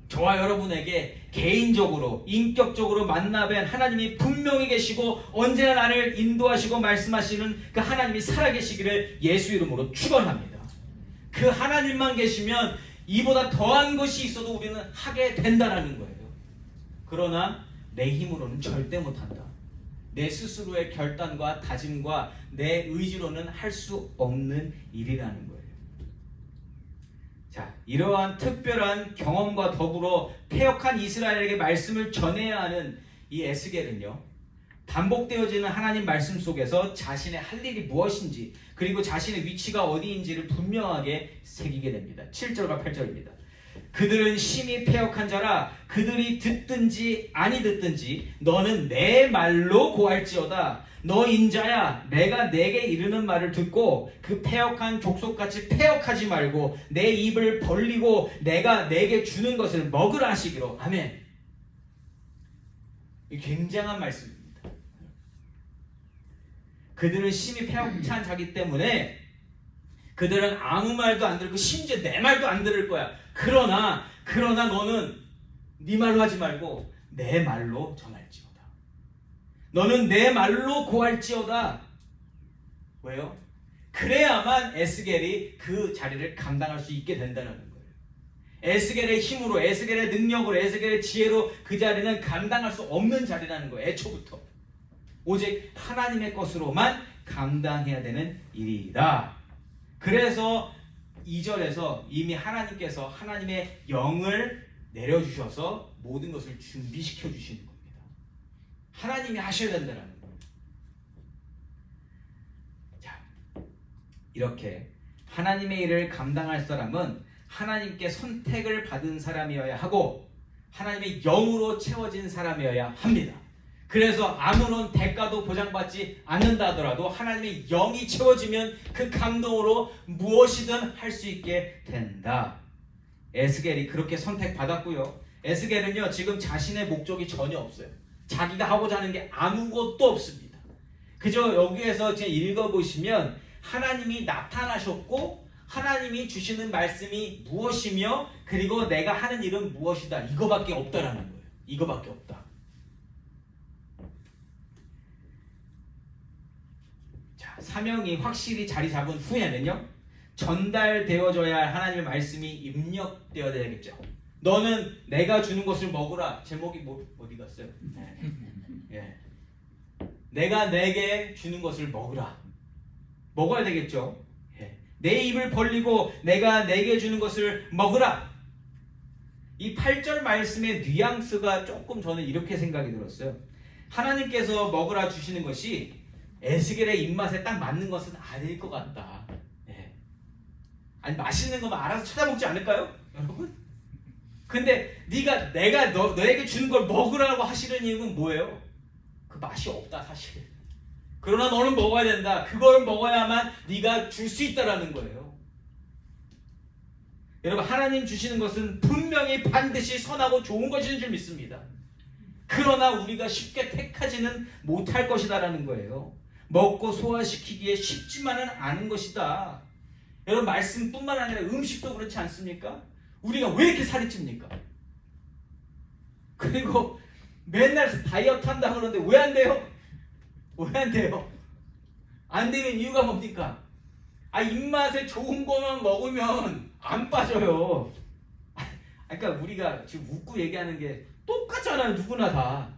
저와 여러분에게 개인적으로 인격적으로 만나뵌 하나님이 분명히 계시고 언제나 나를 인도하시고 말씀하시는 그 하나님이 살아계시기를 예수 이름으로 축원합니다. 그 하나님만 계시면 이보다 더한 것이 있어도 우리는 하게 된다는 거예요. 그러나 내 힘으로는 절대 못한다. 내 스스로의 결단과 다짐과 내 의지로는 할 수 없는 일이라는 거예요. 자, 이러한 특별한 경험과 더불어 패역한 이스라엘에게 말씀을 전해야 하는 이 에스겔은요, 반복되어지는 하나님 말씀 속에서 자신의 할 일이 무엇인지 그리고 자신의 위치가 어디인지를 분명하게 새기게 됩니다. 7절과 8절입니다. 그들은 심히 패역한 자라. 그들이 듣든지 아니 듣든지 너는 내 말로 고할지어다. 너 인자야, 내가 내게 이르는 말을 듣고 그 패역한 족속같이 패역하지 말고 내 입을 벌리고 내가 내게 주는 것을 먹으라 하시기로. 아멘. 굉장한 말씀입니다. 그들은 심히 패역한 자기 때문에 그들은 아무 말도 안 들고 심지어 내 말도 안 들을 거야. 그러나 너는 네 말로 하지 말고 내 말로 전할지어다. 너는 내 말로 고할지어다. 왜요? 그래야만 에스겔이 그 자리를 감당할 수 있게 된다는 거예요. 에스겔의 힘으로, 에스겔의 능력으로, 에스겔의 지혜로 그 자리는 감당할 수 없는 자리라는 거예요. 애초부터. 오직 하나님의 것으로만 감당해야 되는 일이다. 그래서 2절에서 이미 하나님께서 하나님의 영을 내려주셔서 모든 것을 준비시켜 주시는 겁니다. 하나님이 하셔야 된다는 거예요. 자, 이렇게 하나님의 일을 감당할 사람은 하나님께 선택을 받은 사람이어야 하고 하나님의 영으로 채워진 사람이어야 합니다. 그래서 아무런 대가도 보장받지 않는다 하더라도 하나님의 영이 채워지면 그 감동으로 무엇이든 할 수 있게 된다. 에스겔이 그렇게 선택받았고요. 에스겔은요 지금 자신의 목적이 전혀 없어요. 자기가 하고자 하는 게 아무것도 없습니다. 그저 여기에서 이제 읽어보시면 하나님이 나타나셨고 하나님이 주시는 말씀이 무엇이며 그리고 내가 하는 일은 무엇이다. 이거밖에 없다라는 거예요. 이거밖에 없다. 사명이 확실히 자리 잡은 후에는요 전달되어져야 할 하나님의 말씀이 입력되어야 되겠죠. 너는 내가 주는 것을 먹으라. 제목이 어디 갔어요? 예. 내가 내게 주는 것을 먹으라. 먹어야 되겠죠. 예. 내 입을 벌리고 내가 내게 주는 것을 먹으라. 이 8절 말씀의 뉘앙스가 조금 저는 이렇게 생각이 들었어요. 하나님께서 먹으라 주시는 것이 에스겔의 입맛에 딱 맞는 것은 아닐 것 같다. 예. 아니 맛있는 거만 알아서 찾아먹지 않을까요? 여러분? 근데 내가 너에게 주는 걸 먹으라고 하시는 이유는 뭐예요? 그 맛이 없다 사실. 그러나 너는 먹어야 된다. 그걸 먹어야만 네가 줄 수 있다라는 거예요. 여러분, 하나님 주시는 것은 분명히 반드시 선하고 좋은 것인 줄 믿습니다. 그러나 우리가 쉽게 택하지는 못할 것이다라는 거예요. 먹고 소화시키기에 쉽지만은 않은 것이다. 여러분, 말씀뿐만 아니라 음식도 그렇지 않습니까? 우리가 왜 이렇게 살이 찝니까? 그리고 맨날 다이어트 한다 그러는데 왜 안 돼요? 왜 안 돼요? 안 되는 이유가 뭡니까? 입맛에 좋은 거만 먹으면 안 빠져요. 그러니까 우리가 지금 웃고 얘기하는 게 똑같잖아요. 누구나 다.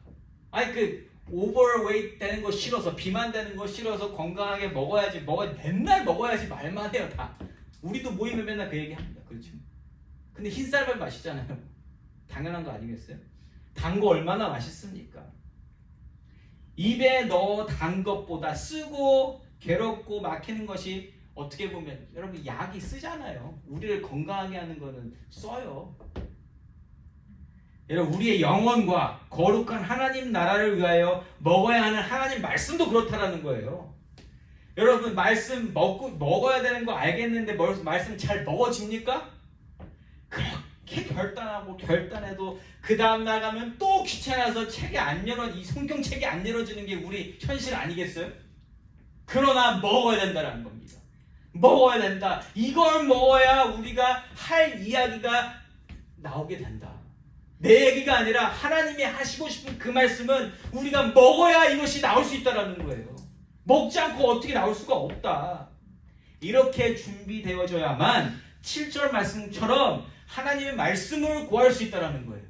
오버웨이트 되는 거 싫어서, 비만 되는 거 싫어서 건강하게 먹어야지, 맨날 먹어야지 말만 해요. 다. 우리도 모이면 맨날 그 얘기 합니다. 그렇죠? 근데 흰쌀밥 맛있잖아요. 당연한 거 아니겠어요? 단 거 얼마나 맛있습니까? 입에 넣어 단 것보다 쓰고 괴롭고 막히는 것이 어떻게 보면 여러분 약이 쓰잖아요. 우리를 건강하게 하는 거는 써요. 여러분, 우리의 영혼과 거룩한 하나님 나라를 위하여 먹어야 하는 하나님 말씀도 그렇다라는 거예요. 여러분, 말씀 먹어야 되는 거 알겠는데 말씀 잘 먹어집니까? 그렇게 결단해도 그 다음 나가면 또 귀찮아서 이 성경 책이 안 열어지는 게 우리 현실 아니겠어요? 그러나 먹어야 된다는 겁니다. 먹어야 된다. 이걸 먹어야 우리가 할 이야기가 나오게 된다. 내 얘기가 아니라 하나님이 하시고 싶은 그 말씀은 우리가 먹어야 이것이 나올 수 있다는 거예요. 먹지 않고 어떻게 나올 수가 없다. 이렇게 준비되어져야만 7절 말씀처럼 하나님의 말씀을 구할 수 있다는 거예요.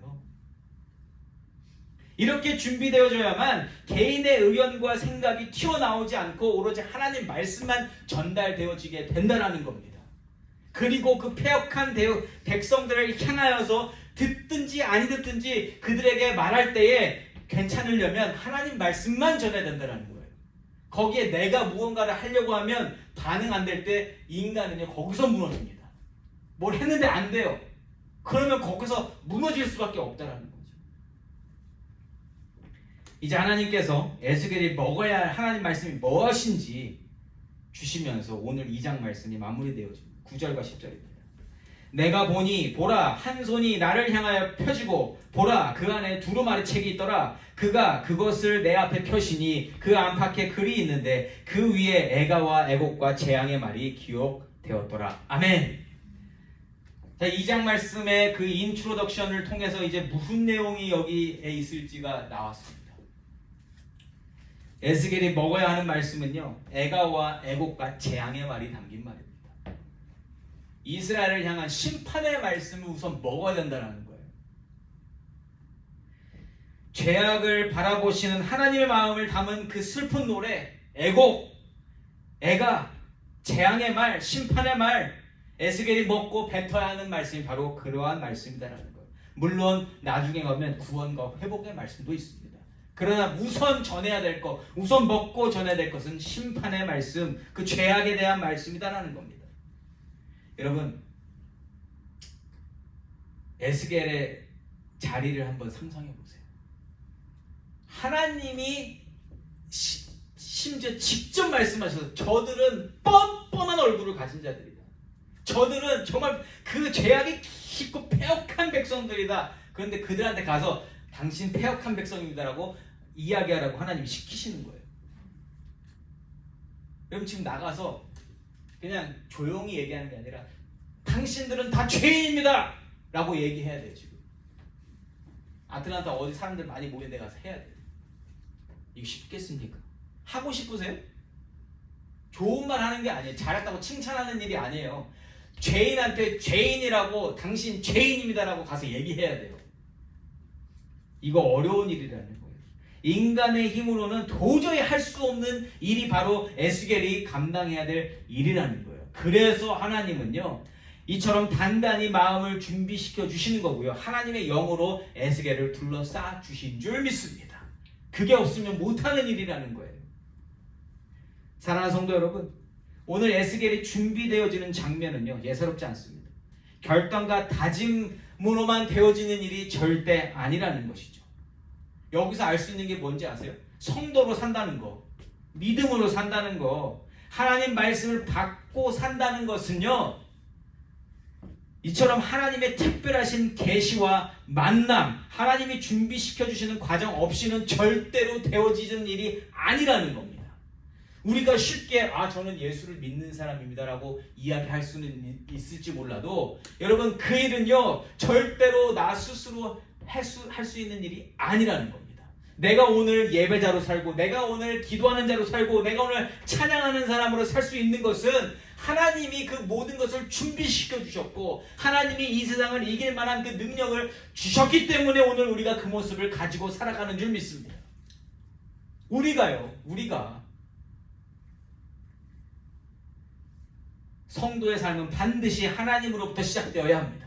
이렇게 준비되어져야만 개인의 의견과 생각이 튀어나오지 않고 오로지 하나님 말씀만 전달되어지게 된다는 겁니다. 그리고 그 패역한 백성들을 향하여서 듣든지 아니 듣든지 그들에게 말할 때에 괜찮으려면 하나님 말씀만 전해야 된다는 거예요. 거기에 내가 무언가를 하려고 하면 반응 안 될 때 인간은요 거기서 무너집니다. 뭘 했는데 안 돼요. 그러면 거기서 무너질 수밖에 없다는 거죠. 이제 하나님께서 에스겔이 먹어야 할 하나님 말씀이 무엇인지 주시면서 오늘 2장 말씀이 마무리되어집니다. 9절과 10절입니다. 내가 보니 보라 한 손이 나를 향하여 펴지고 보라 그 안에 두루마리 책이 있더라. 그가 그것을 내 앞에 펴시니 그 안팎에 글이 있는데 그 위에 애가와 애곡과 재앙의 말이 기록되었더라. 아멘. 자, 2장 말씀의 그 인트로덕션을 통해서 이제 무슨 내용이 여기에 있을지가 나왔습니다. 에스겔이 먹어야 하는 말씀은요, 애가와 애곡과 재앙의 말이 담긴 말입니다. 이스라엘을 향한 심판의 말씀을 우선 먹어야 된다는 거예요. 죄악을 바라보시는 하나님의 마음을 담은 그 슬픈 노래, 애곡, 애가, 재앙의 말, 심판의 말, 에스겔이 먹고 뱉어야 하는 말씀이 바로 그러한 말씀이다라는 거예요. 물론 나중에 가면 구원과 회복의 말씀도 있습니다. 그러나 우선 전해야 될 것, 우선 먹고 전해야 될 것은 심판의 말씀, 그 죄악에 대한 말씀이다라는 겁니다. 여러분, 에스겔의 자리를 한번 상상해 보세요. 하나님이 심지어 직접 말씀하셔서 저들은 뻔뻔한 얼굴을 가진 자들이다. 저들은 정말 그 죄악이 깊고 패역한 백성들이다. 그런데 그들한테 가서 당신 패역한 백성입니다라고 이야기하라고 하나님이 시키시는 거예요. 여러분, 지금 나가서 그냥 조용히 얘기하는 게 아니라 당신들은 다 죄인입니다 라고 얘기해야 돼요. 지금 아틀란타 어디 사람들 많이 모인 데 가서 해야 돼요. 이거 쉽겠습니까? 하고 싶으세요? 좋은 말 하는 게 아니에요. 잘했다고 칭찬하는 일이 아니에요. 죄인한테 죄인이라고, 당신 죄인입니다라고 가서 얘기해야 돼요. 이거 어려운 일이라는 거예요. 인간의 힘으로는 도저히 할 수 없는 일이 바로 에스겔이 감당해야 될 일이라는 거예요. 그래서 하나님은요, 이처럼 단단히 마음을 준비시켜 주시는 거고요. 하나님의 영으로 에스겔을 둘러싸 주신 줄 믿습니다. 그게 없으면 못하는 일이라는 거예요. 사랑하는 성도 여러분, 오늘 에스겔이 준비되어지는 장면은요, 예사롭지 않습니다. 결단과 다짐으로만 되어지는 일이 절대 아니라는 것이죠. 여기서 알 수 있는 게 뭔지 아세요? 성도로 산다는 거, 믿음으로 산다는 거, 하나님 말씀을 받고 산다는 것은요, 이처럼 하나님의 특별하신 계시와 만남, 하나님이 준비시켜 주시는 과정 없이는 절대로 되어지는 일이 아니라는 겁니다. 우리가 쉽게 저는 예수를 믿는 사람입니다라고 이야기할 수는 있을지 몰라도 여러분, 그 일은요 절대로 나 스스로 할 수 있는 일이 아니라는 겁니다. 내가 오늘 예배자로 살고, 내가 오늘 기도하는 자로 살고, 내가 오늘 찬양하는 사람으로 살 수 있는 것은 하나님이 그 모든 것을 준비시켜 주셨고, 하나님이 이 세상을 이길 만한 그 능력을 주셨기 때문에 오늘 우리가 그 모습을 가지고 살아가는 줄 믿습니다. 우리가 성도의 삶은 반드시 하나님으로부터 시작되어야 합니다.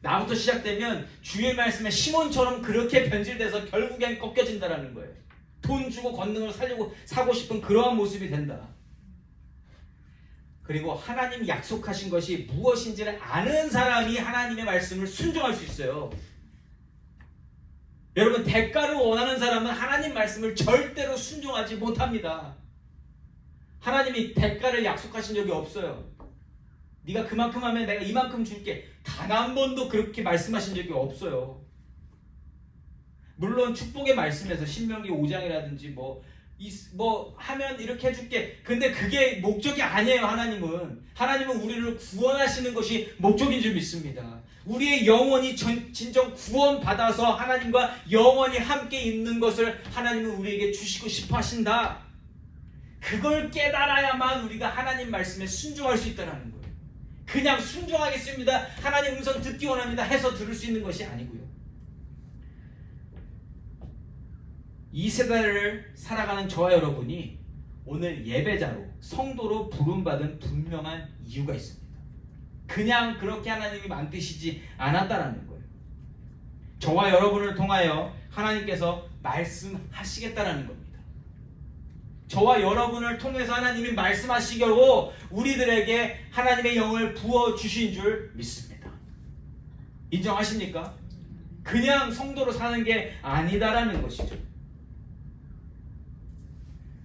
나부터 시작되면 주일 말씀에 시몬처럼 그렇게 변질돼서 결국엔 꺾여진다라는 거예요. 돈 주고 권능을 사고 싶은 그러한 모습이 된다. 그리고 하나님 약속하신 것이 무엇인지를 아는 사람이 하나님의 말씀을 순종할 수 있어요. 여러분, 대가를 원하는 사람은 하나님 말씀을 절대로 순종하지 못합니다. 하나님이 대가를 약속하신 적이 없어요. 네가 그만큼 하면 내가 이만큼 줄게. 단 한 번도 그렇게 말씀하신 적이 없어요. 물론 축복의 말씀에서 신명기 5장이라든지 뭐 하면 이렇게 해줄게. 근데 그게 목적이 아니에요. 하나님은 우리를 구원하시는 것이 목적인 줄 믿습니다. 우리의 영혼이 진정 구원받아서 하나님과 영원히 함께 있는 것을 하나님은 우리에게 주시고 싶어 하신다. 그걸 깨달아야만 우리가 하나님 말씀에 순종할 수 있다는 거예요. 그냥 순종하겠습니다, 하나님 음성 듣기 원합니다 해서 들을 수 있는 것이 아니고요. 이 세대를 살아가는 저와 여러분이 오늘 예배자로, 성도로 부름받은 분명한 이유가 있습니다. 그냥 그렇게 하나님이 만드시지 않았다라는 거예요. 저와 여러분을 통하여 하나님께서 말씀하시겠다라는 겁니다. 저와 여러분을 통해서 하나님이 말씀하시려고 우리들에게 하나님의 영을 부어주신 줄 믿습니다. 인정하십니까? 그냥 성도로 사는 게 아니다라는 것이죠.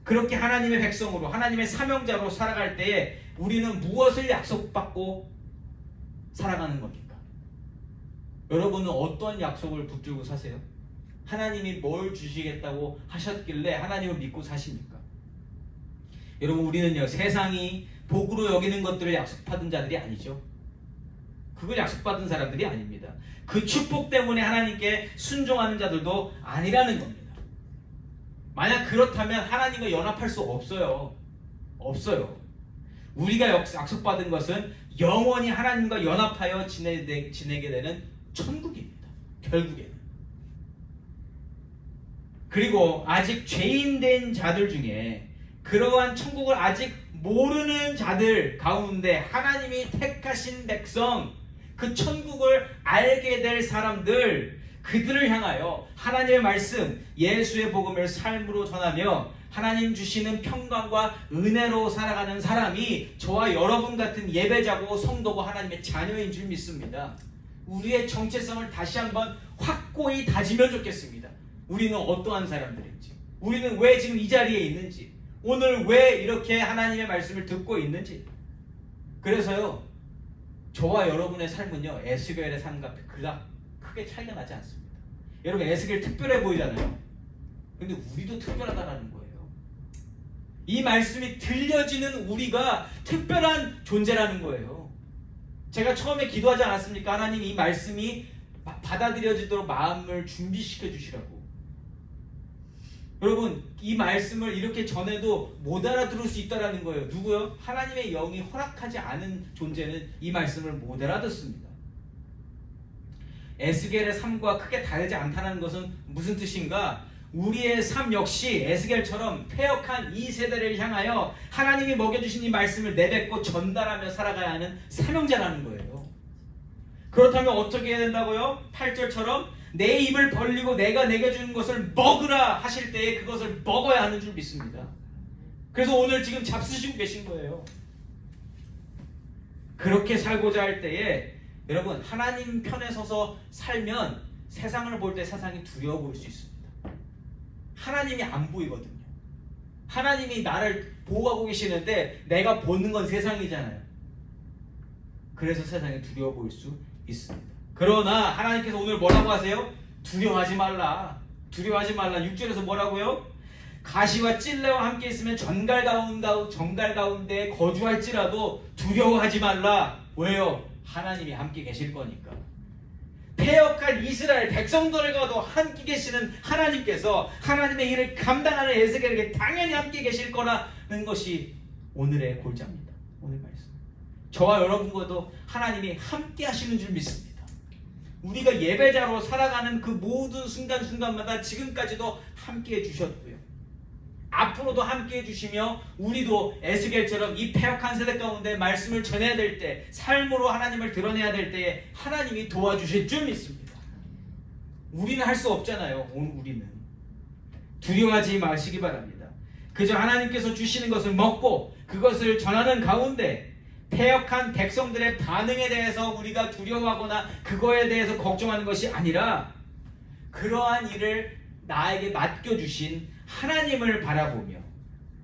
그렇게 하나님의 백성으로, 하나님의 사명자로 살아갈 때에 우리는 무엇을 약속받고 살아가는 겁니까? 여러분은 어떤 약속을 붙들고 사세요? 하나님이 뭘 주시겠다고 하셨길래 하나님을 믿고 사십니까? 여러분, 우리는요, 세상이 복으로 여기는 것들을 약속받은 자들이 아니죠. 그걸 약속받은 사람들이 아닙니다. 그 축복 때문에 하나님께 순종하는 자들도 아니라는 겁니다. 만약 그렇다면 하나님과 연합할 수 없어요. 우리가 약속받은 것은 영원히 하나님과 연합하여 지내게 되는 천국입니다. 결국에는. 그리고 아직 죄인된 자들 중에 그러한 천국을 아직 모르는 자들 가운데 하나님이 택하신 백성, 그 천국을 알게 될 사람들, 그들을 향하여 하나님의 말씀, 예수의 복음을 삶으로 전하며 하나님 주시는 평강과 은혜로 살아가는 사람이 저와 여러분 같은 예배자고 성도고 하나님의 자녀인 줄 믿습니다. 우리의 정체성을 다시 한번 확고히 다지면 좋겠습니다. 우리는 어떠한 사람들인지, 우리는 왜 지금 이 자리에 있는지, 오늘 왜 이렇게 하나님의 말씀을 듣고 있는지. 그래서요, 저와 여러분의 삶은요, 에스겔의 삶과 그닥 크게 차이가 나지 않습니다. 여러분, 에스겔 특별해 보이잖아요. 근데 우리도 특별하다는 거예요. 이 말씀이 들려지는 우리가 특별한 존재라는 거예요. 제가 처음에 기도하지 않았습니까? 하나님, 이 말씀이 받아들여지도록 마음을 준비시켜 주시라고. 여러분, 이 말씀을 이렇게 전해도 못 알아들을 수 있다는 거예요. 누구요? 하나님의 영이 허락하지 않은 존재는 이 말씀을 못 알아듣습니다. 에스겔의 삶과 크게 다르지 않다는 것은 무슨 뜻인가? 우리의 삶 역시 에스겔처럼 패역한 이 세대를 향하여 하나님이 먹여주신 이 말씀을 내뱉고 전달하며 살아가야 하는 사명자라는 거예요. 그렇다면 어떻게 해야 된다고요? 8절처럼 내 입을 벌리고 내가 내게 주는 것을 먹으라 하실 때에 그것을 먹어야 하는 줄 믿습니다. 그래서 오늘 지금 잡수시고 계신 거예요. 그렇게 살고자 할 때에 여러분 하나님 편에 서서 살면 세상을 볼 때 세상이 두려워 보일 수 있습니다. 하나님이 안 보이거든요. 하나님이 나를 보호하고 계시는데 내가 보는 건 세상이잖아요. 그래서 세상이 두려워 보일 수 있습니다. 그러나 하나님께서 오늘 뭐라고 하세요? 두려워하지 말라. 두려워하지 말라. 6절에서 뭐라고요? 가시와 찔레와 함께 있으면 정갈 가운데 거주할지라도 두려워하지 말라. 왜요? 하나님이 함께 계실 거니까. 패역할 이스라엘 백성들과도 함께 계시는 하나님께서 하나님의 일을 감당하는 에스겔에게 당연히 함께 계실 거라는 것이 오늘의 골자입니다. 오늘 말씀. 저와 여러분과도 하나님이 함께 하시는 줄 믿습니다. 우리가 예배자로 살아가는 그 모든 순간순간마다 지금까지도 함께 해주셨고요. 앞으로도 함께 해주시며 우리도 에스겔처럼 이 패역한 세대 가운데 말씀을 전해야 될 때, 삶으로 하나님을 드러내야 될 때에 하나님이 도와주실 줄 믿습니다. 우리는 할 수 없잖아요. 오늘 우리는. 두려워하지 마시기 바랍니다. 그저 하나님께서 주시는 것을 먹고 그것을 전하는 가운데 패역한 백성들의 반응에 대해서 우리가 두려워하거나 그거에 대해서 걱정하는 것이 아니라 그러한 일을 나에게 맡겨주신 하나님을 바라보며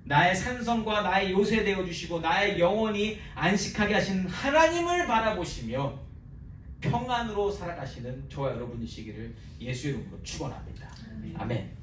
나의 산성과 나의 요새 되어주시고 나의 영혼이 안식하게 하신 하나님을 바라보시며 평안으로 살아가시는 저와 여러분이시기를 예수 이름으로 축원합니다. 아멘.